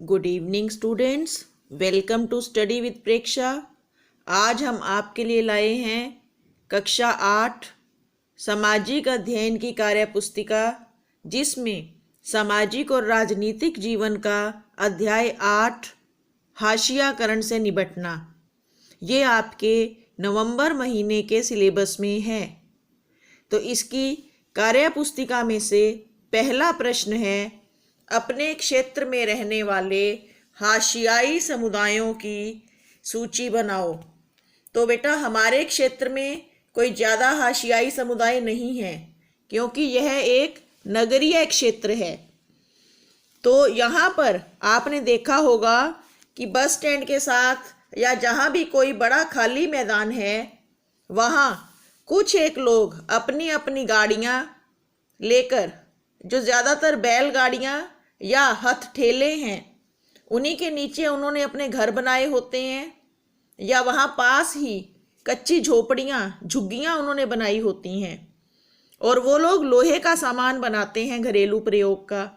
Good evening students, welcome to study with Preksha. आज हम आपके लिए लाए हैं कक्षा 8 सामाजिक अध्ययन की कार्यपुस्तिका, जिसमें सामाजिक और राजनीतिक जीवन का अध्याय 8 हाशियाकरण से निपटना, ये आपके नवंबर महीने के सिलेबस में है। तो इसकी कार्यपुस्तिका में से पहला प्रश्न है, अपने क्षेत्र में रहने वाले हाशियाई समुदायों की सूची बनाओ। तो बेटा, हमारे क्षेत्र में कोई ज़्यादा हाशियाई समुदाय नहीं है, क्योंकि यह एक नगरीय क्षेत्र है। तो यहाँ पर आपने देखा होगा कि बस स्टैंड के साथ या जहाँ भी कोई बड़ा खाली मैदान है, वहाँ कुछ एक लोग अपनी अपनी गाड़ियाँ लेकर, जो ज़्यादातर बैलगाड़ियाँ या हथ ठेले हैं, उन्हीं के नीचे उन्होंने अपने घर बनाए होते हैं, या वहाँ पास ही कच्ची झोपड़ियाँ, झुग्गियाँ उन्होंने बनाई होती हैं। और वो लोग लोहे का सामान बनाते हैं घरेलू प्रयोग का।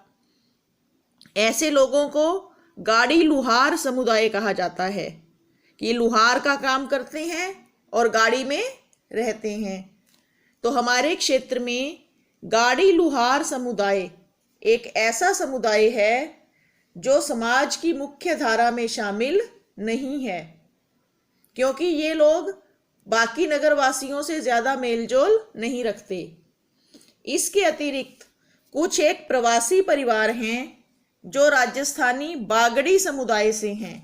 ऐसे लोगों को गाड़ी लुहार समुदाय कहा जाता है कि लुहार का काम करते हैं और गाड़ी में रहते हैं। तो हमारे क्षेत्र में गाड़ी लुहार समुदाय एक ऐसा समुदाय है जो समाज की मुख्य धारा में शामिल नहीं है, क्योंकि ये लोग बाकी नगरवासियों से ज़्यादा मेलजोल नहीं रखते। इसके अतिरिक्त कुछ एक प्रवासी परिवार हैं जो राजस्थानी बागड़ी समुदाय से हैं।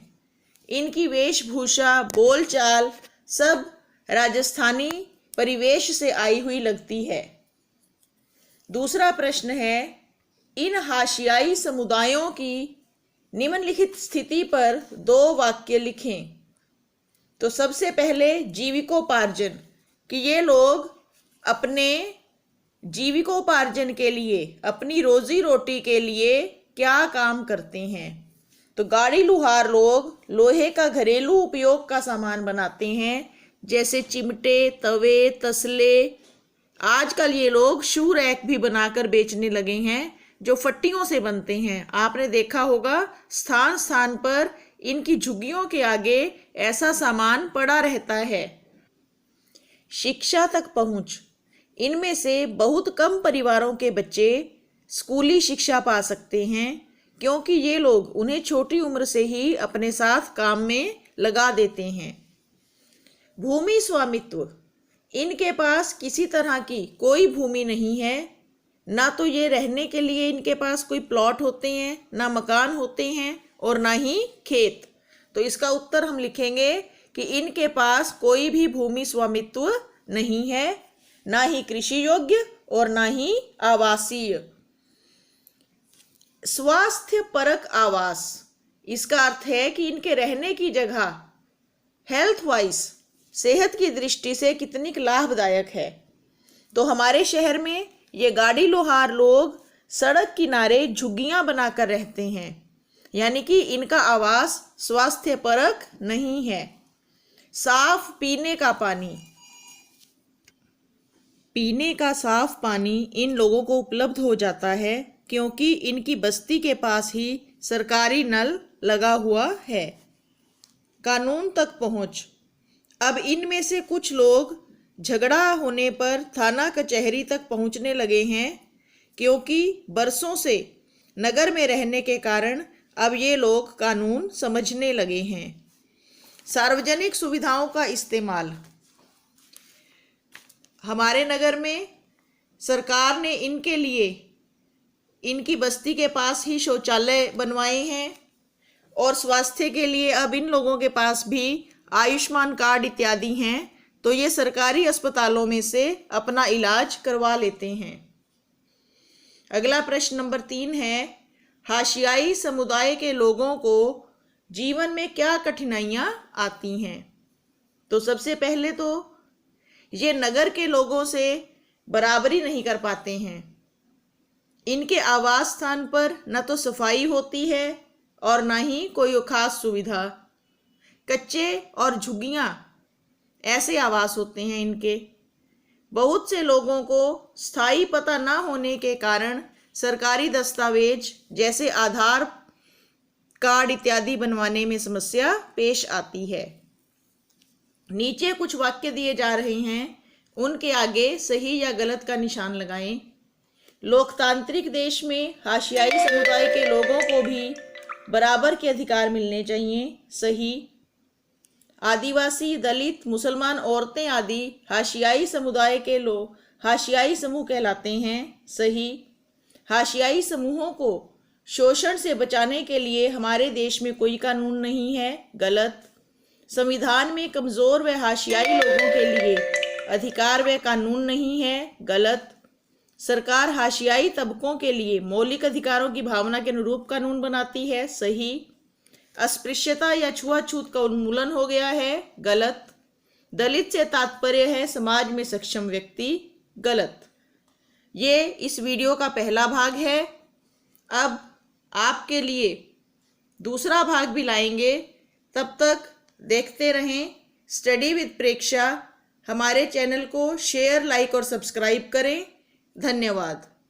इनकी वेशभूषा, बोलचाल सब राजस्थानी परिवेश से आई हुई लगती है। दूसरा प्रश्न है, इन हाशियाई समुदायों की निम्नलिखित स्थिति पर 2 वाक्य लिखें। तो सबसे पहले जीविकोपार्जन, कि ये लोग अपने जीविकोपार्जन के लिए, अपनी रोजी रोटी के लिए क्या काम करते हैं। तो गाड़ी लुहार लोग लोहे का घरेलू उपयोग का सामान बनाते हैं, जैसे चिमटे, तवे, तसले। आजकल ये लोग शू रैक भी बनाकर बेचने लगे हैं, जो फट्टियों से बनते हैं। आपने देखा होगा स्थान स्थान पर इनकी झुग्गियों के आगे ऐसा सामान पड़ा रहता है। शिक्षा तक पहुंच, इनमें से बहुत कम परिवारों के बच्चे स्कूली शिक्षा पा सकते हैं, क्योंकि ये लोग उन्हें छोटी उम्र से ही अपने साथ काम में लगा देते हैं। भूमि स्वामित्व, इनके पास किसी तरह की कोई भूमि नहीं है, ना तो ये रहने के लिए इनके पास कोई प्लॉट होते हैं, ना मकान होते हैं, और ना ही खेत। तो इसका उत्तर हम लिखेंगे कि इनके पास कोई भी भूमि स्वामित्व नहीं है, ना ही कृषि योग्य और ना ही आवासीय। स्वास्थ्य परक आवास, इसका अर्थ है कि इनके रहने की जगह हेल्थ वाइज, सेहत की दृष्टि से कितनी लाभदायक है। तो हमारे शहर में ये गाड़ी लोहार लोग सड़क किनारे झुग्गियां बनाकर रहते हैं, यानी कि इनका आवास स्वास्थ्य परक नहीं है। साफ पीने का पानी, पीने का साफ पानी इन लोगों को उपलब्ध हो जाता है, क्योंकि इनकी बस्ती के पास ही सरकारी नल लगा हुआ है। कानून तक पहुंच, अब इनमें से कुछ लोग झगड़ा होने पर थाना कचहरी तक पहुंचने लगे हैं, क्योंकि बरसों से नगर में रहने के कारण अब ये लोग कानून समझने लगे हैं। सार्वजनिक सुविधाओं का इस्तेमाल, हमारे नगर में सरकार ने इनके लिए इनकी बस्ती के पास ही शौचालय बनवाए हैं, और स्वास्थ्य के लिए अब इन लोगों के पास भी आयुष्मान कार्ड इत्यादि हैं, तो ये सरकारी अस्पतालों में से अपना इलाज करवा लेते हैं। अगला प्रश्न नंबर 3 है, हाशियाई समुदाय के लोगों को जीवन में क्या कठिनाइयाँ आती हैं। तो सबसे पहले तो ये नगर के लोगों से बराबरी नहीं कर पाते हैं। इनके आवास स्थान पर न तो सफाई होती है और न ही कोई खास सुविधा। कच्चे और झुग्गियाँ ऐसे आवास होते हैं इनके। बहुत से लोगों को स्थायी पता न होने के कारण सरकारी दस्तावेज जैसे आधार कार्ड इत्यादि बनवाने में समस्या पेश आती है। नीचे कुछ वाक्य दिए जा रहे हैं, उनके आगे सही या गलत का निशान लगाएं। लोकतांत्रिक देश में हाशियाई समुदाय के लोगों को भी बराबर के अधिकार मिलने चाहिए। सही। आदिवासी, दलित, मुसलमान, औरतें आदि हाशियाई समुदाय के लोग हाशियाई समूह कहलाते हैं। सही। हाशियाई समूहों को शोषण से बचाने के लिए हमारे देश में कोई कानून नहीं है। गलत। संविधान में कमज़ोर व हाशियाई लोगों के लिए अधिकार व कानून नहीं है। गलत। सरकार हाशियाई तबकों के लिए मौलिक अधिकारों की भावना के अनुरूप कानून बनाती है। सही। अस्पृश्यता या छुआछूत का उन्मूलन हो गया है। गलत। दलित से तात्पर्य है समाज में सक्षम व्यक्ति। गलत। ये इस वीडियो का पहला भाग है। अब आपके लिए दूसरा भाग भी लाएंगे। तब तक देखते रहें स्टडी विद प्रेक्षा। हमारे चैनल को शेयर, लाइक और सब्सक्राइब करें। धन्यवाद।